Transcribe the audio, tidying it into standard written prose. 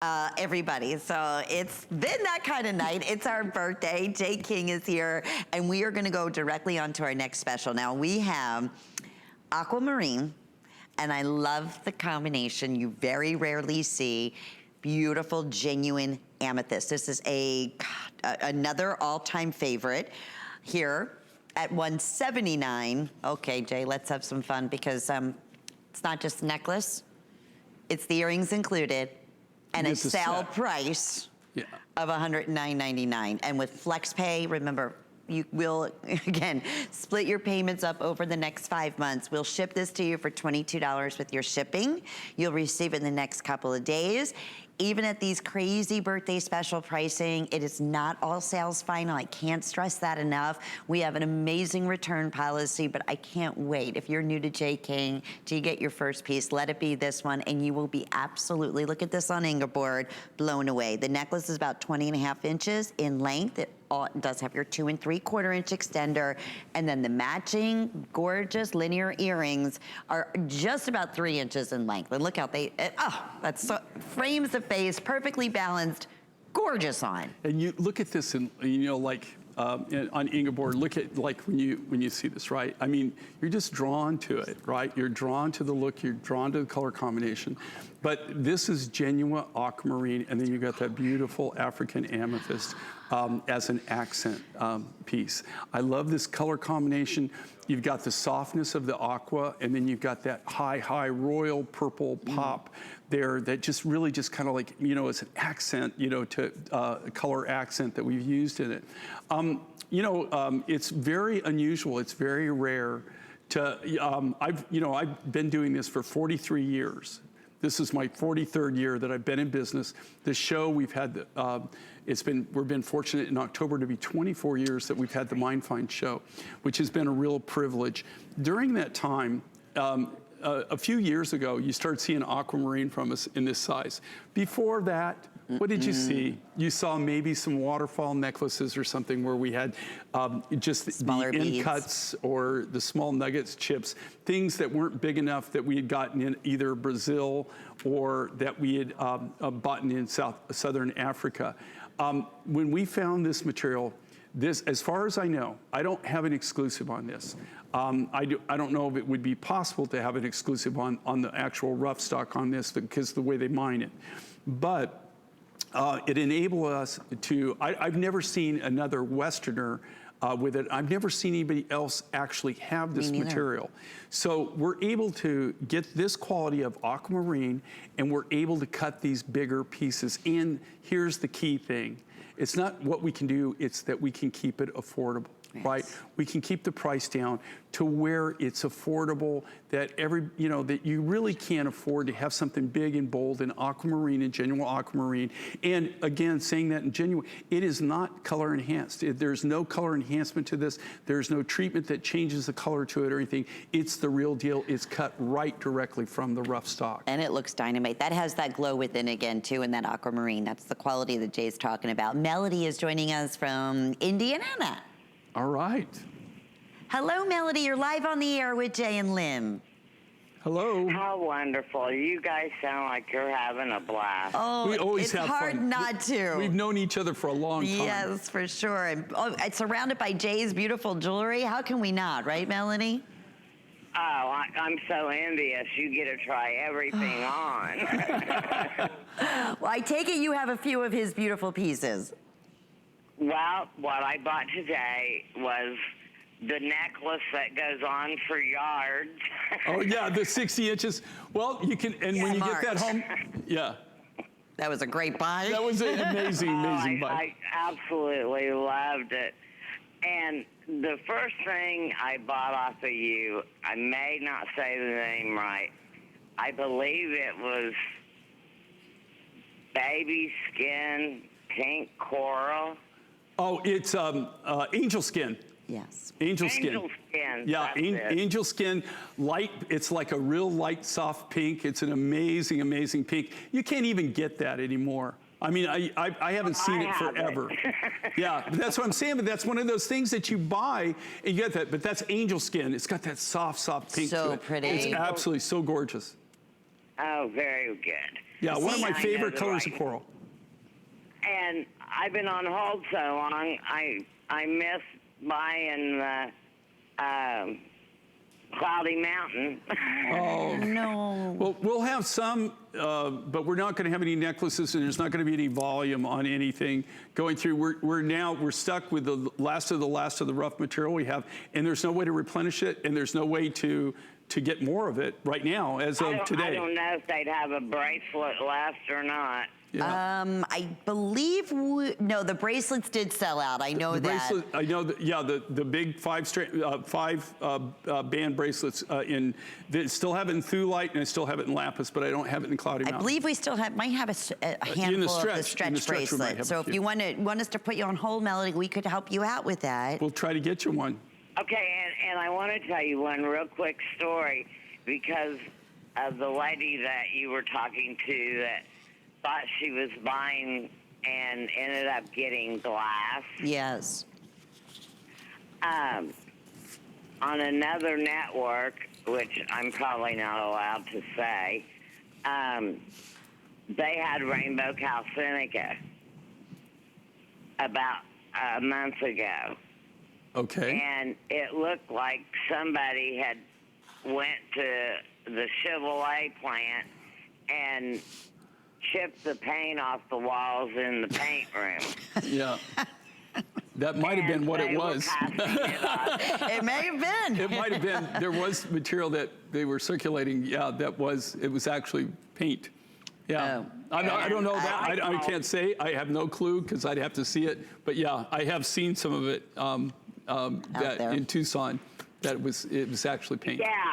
Everybody. So it's been that kind of night. It's our birthday. Jay King is here, and we are going to go directly on to our next special. Now, we have Aquamarine, and I love the combination you very rarely see. Beautiful, genuine amethyst. This is another all-time favorite here at $179. Okay, Jay, let's have some fun because it's not just a necklace. It's the earrings included and a sale price of $109.99. And with FlexPay, remember, you will, again, split your payments up over the next 5 months. We'll ship this to you for $22 with your shipping. You'll receive it in the next couple of days. Even at these crazy birthday special pricing, it is not all sales final. I can't stress that enough. We have an amazing return policy, but I can't wait. If you're new to Jay King, to get your first piece, let it be this one, and you will be absolutely, look at this on Ingerboard, blown away. The necklace is about 20.5 inches in length. It does have your 2 3/4 inch extender, and then the matching gorgeous linear earrings are just about 3 inches in length. And look how that's so, frames the face, perfectly balanced, gorgeous on. And you look at this, and you know, like on Ingerboard, look at like when you see this, right? I mean, you're just drawn to it, right? You're drawn to the look, you're drawn to the color combination. But this is genuine aquamarine, and then you got that beautiful African amethyst as an accent piece. I love this color combination. You've got the softness of the aqua, and then you've got that high royal purple pop there that just really just kind of like, you know, it's an accent, you know, to a color accent that we've used in it. You know, it's very unusual. It's very rare to, I've been doing this for 43 years. This is my 43rd year that I've been in business. The show we've had, we've been fortunate in October to be 24 years that we've had the MindFind show, which has been a real privilege. During that time, a few years ago, you start seeing aquamarine from us in this size. Before that, what did you see? You saw maybe some waterfall necklaces or something where we had just smaller the beads, end cuts or the small nuggets, chips, things that weren't big enough that we had gotten in either Brazil or that we had bought in Southern Africa. When we found this material, as far as I know, I don't have an exclusive on this. I don't know if it would be possible to have an exclusive on the actual rough stock on this because the way they mine it. But it enabled us to, I've never seen another Westerner with it. I've never seen anybody else actually have this material. So we're able to get this quality of aquamarine, and we're able to cut these bigger pieces. And here's the key thing. It's not what we can do, it's that we can keep it affordable. Right? We can keep the price down to where it's affordable, that that you really can't afford to have something big and bold and aquamarine and genuine aquamarine. And again, saying that in genuine, it is not color enhanced. There's no color enhancement to this. There's no treatment that changes the color to it or anything. It's the real deal. It's cut right directly from the rough stock. And it looks dynamite. That has that glow within again too, in that aquamarine. That's the quality that Jay's talking about. Melody is joining us from Indiana. All right. Hello, Melody. You're live on the air with Jay and Lynn. Hello. How wonderful. You guys sound like you're having a blast. Oh, we always have fun. It's hard not to. We've known each other for a long time. Yes, for sure. And it's surrounded by Jay's beautiful jewelry. How can we not, right, Melody? Oh, I'm so envious. You get to try everything on. Well, I take it you have a few of his beautiful pieces. Well, what I bought today was the necklace that goes on for yards. Oh, yeah, the 60 inches. Well, you can, and when you get that home, That was a great buy. That was an amazing buy. I absolutely loved it. And the first thing I bought off of you, I may not say the name right. I believe it was baby skin pink coral. Oh, it's angel skin. Yes. Angel skin. Angel skin. Yeah, angel skin, light. It's like a real light, soft pink. It's an amazing, amazing pink. You can't even get that anymore. I mean, I haven't seen it forever. Yeah, but that's what I'm saying. But that's one of those things that you buy and you get that. But that's angel skin. It's got that soft, soft pink to it. So pretty. It's absolutely so gorgeous. Oh, very good. Yeah, one of my I know favorite the colors of right- coral. And I've been on hold so long, I miss buying the Cloudy Mountain. Oh, No. well, we'll have some, but we're not going to have any necklaces, and there's not going to be any volume on anything going through. We're stuck with the last of the rough material we have, and there's no way to replenish it, and there's no way to get more of it right now as of today. I don't know if they'd have a bracelet left or not. Yeah. I believe, no, the bracelets did sell out. I know The that. bracelet, I know that, yeah, the big five band bracelets they still have it in Thulite, and I still have it in Lapis, but I don't have it in Cloudy I Mountain. believe we still might have a handful of the stretch. In the stretch stretch we might bracelets. have So a if few. you want us to put you on hold, Melody, we could help you out with that. We'll try to get you one. Okay, and I want to tell you one real quick story because of the lady that you were talking to that thought she was buying and ended up getting glass. Yes. On another network, which I'm probably not allowed to say, they had rainbow calcinica about a month ago. Okay. And it looked like somebody had went to the Chevrolet plant and chipped the paint off the walls in the paint room. Yeah. That might have been what it was. It may have been. It might have been. There was material that they were circulating. Yeah, it was actually paint. Yeah. Oh. I don't know And that. I can't say. I have no clue because I'd have to see it. But yeah, I have seen some of it there. in Tucson. That it was actually paint. Yeah.